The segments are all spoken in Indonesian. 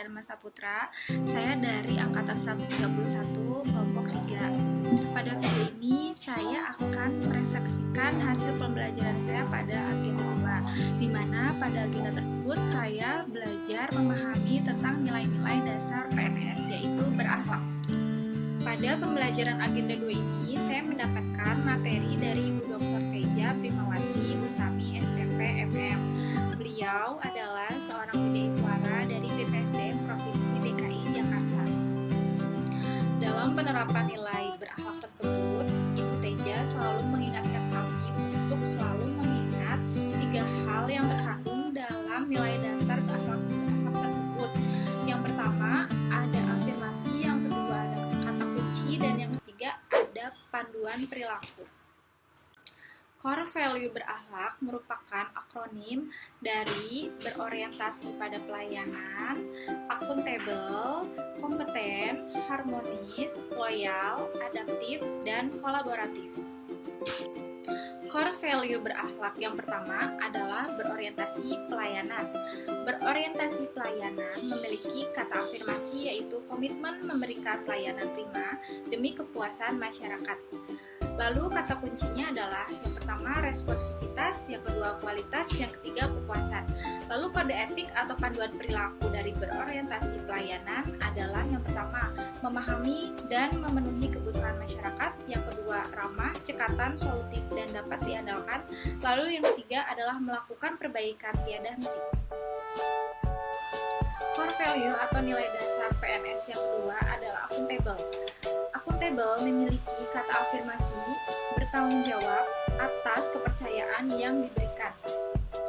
Dharma Saputra. Saya dari angkatan 131 kelompok 3. Pada video ini saya akan merefleksikan hasil pembelajaran saya pada agenda 2, di mana pada agenda tersebut saya belajar memahami tentang nilai-nilai dasar PNS, yaitu berakhlak. Pada pembelajaran agenda 2 ini, saya mendapatkan materi dari Ibu Dr. Teja Primawati Utami STMP MM. Beliau adalah seorang pendidik suara dari BPSDM Provinsi DKI Jakarta. Dalam penerapan nilai berakhlak tersebut, Ibu Teja selalu mengingatkan kami untuk selalu mengingat 3 hal yang terkandung dalam nilai dasar berakhlak tersebut. Yang pertama, ada afirmasi, yang kedua ada kata kunci, dan yang ketiga ada panduan perilaku. Core value berakhlak merupakan akronim dari berorientasi pada pelayanan, akuntabel, kompeten, harmonis, loyal, adaptif, dan kolaboratif. Core value berakhlak yang pertama adalah berorientasi pelayanan. Berorientasi pelayanan memiliki kata afirmasi, yaitu komitmen memberikan pelayanan prima demi kepuasan masyarakat. Lalu kata kuncinya adalah yang pertama responsivitas, yang kedua kualitas, yang ketiga kepuasan. Lalu kode etik atau panduan perilaku dari berorientasi pelayanan adalah yang pertama memahami dan memenuhi kebutuhan masyarakat, yang kedua ramah, cekatan, solutif, dan dapat diandalkan. Lalu yang ketiga adalah melakukan perbaikan tiada henti. Core value atau nilai dasar PNS yang kedua adalah akuntabel. Akuntabel memiliki kata afirmasi bertanggung jawab atas kepercayaan yang diberikan.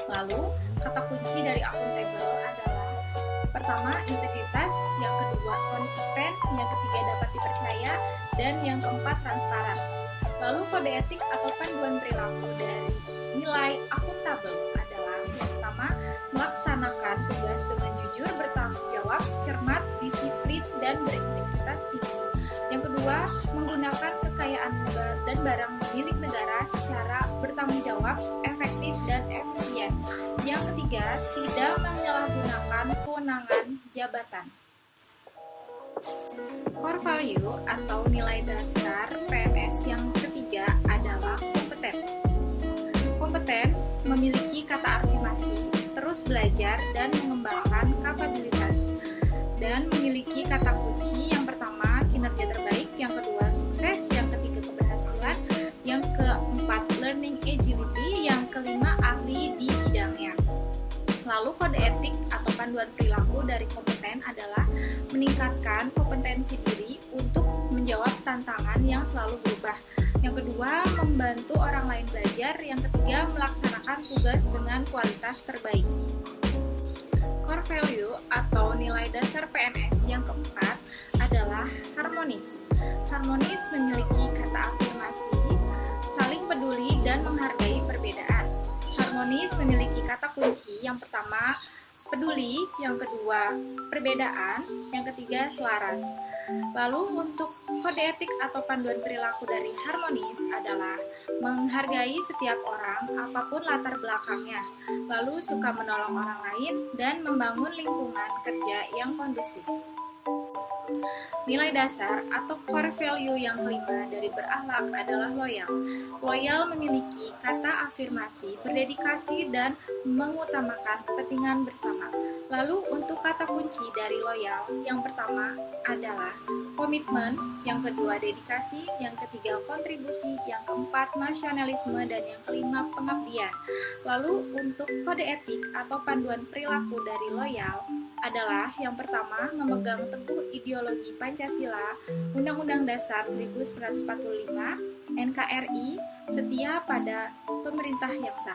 Lalu, kata kunci dari akuntabel adalah pertama, integritas, yang kedua, konsisten, yang ketiga, dapat dipercaya, dan yang keempat, transparan. Lalu, kode etik atau panduan perilaku dari nilai akuntabel adalah yang pertama, melaksanakan tugas dengan jujur, bertanggung jawab, cermat, disiplin, dan berintegritas tinggi. Yang kedua, menggunakan kekayaan dan barang milik negara secara bertanggung jawab, efektif, dan efisien. Yang ketiga, tidak menyalahgunakan kewenangan jabatan. Core value atau nilai dasar PNS yang ketiga adalah kompeten. Kompeten memiliki kata afirmasi, terus belajar dan mengembangkan kapabilitas, dan memiliki kata kunci yang pertama kinerja terbaik, yang kedua sukses, yang ketiga keberhasilan, yang keempat learning agility, yang kelima ahli di bidangnya. Lalu kode etik atau panduan perilaku dari kompeten adalah meningkatkan kompetensi diri untuk menjawab tantangan yang selalu berubah. Yang kedua, membantu orang lain belajar. Yang ketiga, melaksanakan tugas dengan kualitas terbaik. Core value atau nilai dasar PNS yang keempat adalah harmonis. Harmonis memiliki kata afirmasi, saling peduli dan menghargai perbedaan. Harmonis memiliki kata kunci yang pertama, peduli, yang kedua, perbedaan, yang ketiga, selaras. Lalu untuk kode etik atau panduan perilaku dari harmonis adalah menghargai setiap orang apapun latar belakangnya, lalu suka menolong orang lain dan membangun lingkungan kerja yang kondusif. Nilai dasar atau core value yang kelima dari berakhlak adalah loyal. Loyal memiliki kata afirmasi, berdedikasi, dan mengutamakan kepentingan bersama. Lalu untuk kata kunci dari loyal, yang pertama adalah komitmen, yang kedua dedikasi, yang ketiga kontribusi, yang keempat nasionalisme, dan yang kelima pengabdian. Lalu untuk kode etik atau panduan perilaku dari loyal adalah yang pertama memegang teguh ideologi Pancasila, Undang-Undang Dasar 1945, NKRI, setia pada pemerintah yang sah.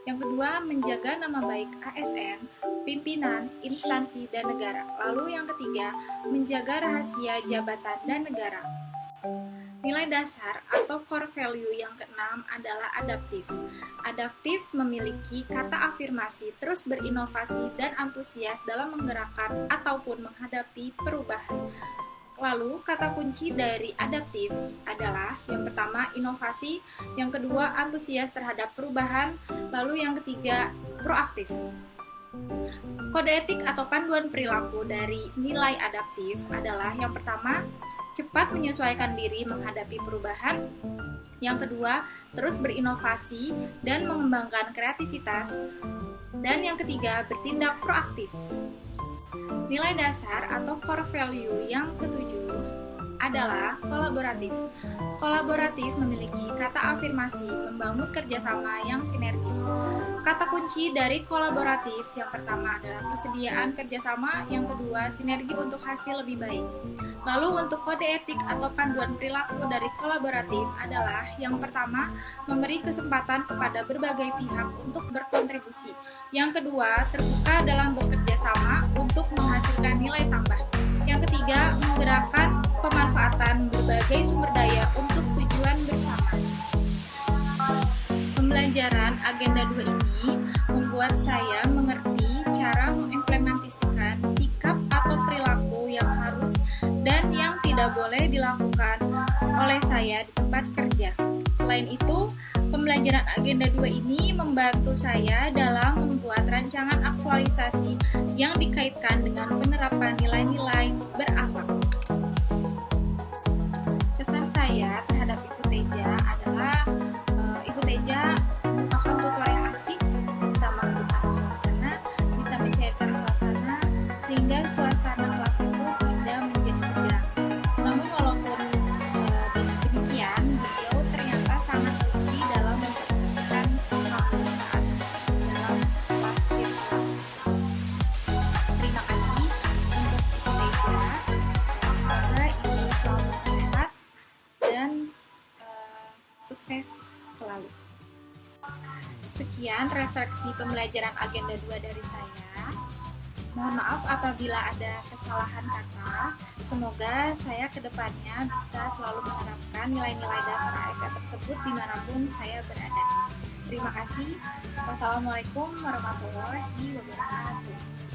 Yang kedua, menjaga nama baik ASN, pimpinan, instansi, dan negara. Lalu yang ketiga, menjaga rahasia jabatan dan negara. Nilai dasar atau core value yang keenam adalah adaptif. Adaptif memiliki kata afirmasi, terus berinovasi dan antusias dalam menggerakkan ataupun menghadapi perubahan. Lalu, kata kunci dari adaptif adalah yang pertama inovasi, yang kedua antusias terhadap perubahan, lalu yang ketiga proaktif. Kode etik atau panduan perilaku dari nilai adaptif adalah yang pertama, cepat menyesuaikan diri menghadapi perubahan. Yang kedua, terus berinovasi dan mengembangkan kreativitas. Dan yang ketiga, bertindak proaktif. Nilai dasar atau core value yang ketujuh adalah kolaboratif. Kolaboratif memiliki kata afirmasi membangun kerjasama yang sinergis. Kata kunci dari kolaboratif yang pertama adalah kesediaan kerjasama, yang kedua sinergi untuk hasil lebih baik. Lalu untuk kode etik atau panduan perilaku dari kolaboratif adalah yang pertama, memberi kesempatan kepada berbagai pihak untuk berkontribusi. Yang kedua, terbuka dalam bekerja sama untuk menghasilkan nilai tambah. Yang ketiga, menggerakkan pemanfaatan berbagai sumber daya untuk tujuan bersama. Pembelajaran agenda 2 ini membuat saya mengerti cara mengimplementasikan sikap atau perilaku yang harus dan yang tidak boleh dilakukan oleh saya di tempat kerja. Selain itu, pembelajaran agenda 2 ini membantu saya dalam membuat rancangan aktualisasi yang dikaitkan dengan penerapan nilai-nilai berakhlak. Kesan saya terhadap Ibu Teja adalah Ibu Teja merupakan tutor yang asik, bisa menentukan suasana, bisa mencairkan suasana, sehingga suasana kelas itu tidak menjadi tegang. Namun walaupun demikian, beliau ternyata sangat teliti dalam memperhatikan keamanan saat dalam kelas virtual. Terima kasih untuk Ibu Teja. Semoga Ibu selalu sehat dan sukses selalu. Sekian refleksi pembelajaran agenda 2 dari saya. Mohon maaf apabila ada kesalahan kata. Semoga saya kedepannya bisa selalu menerapkan nilai-nilai dasar AFK tersebut dimanapun saya berada. Terima kasih. Wassalamualaikum warahmatullahi wabarakatuh.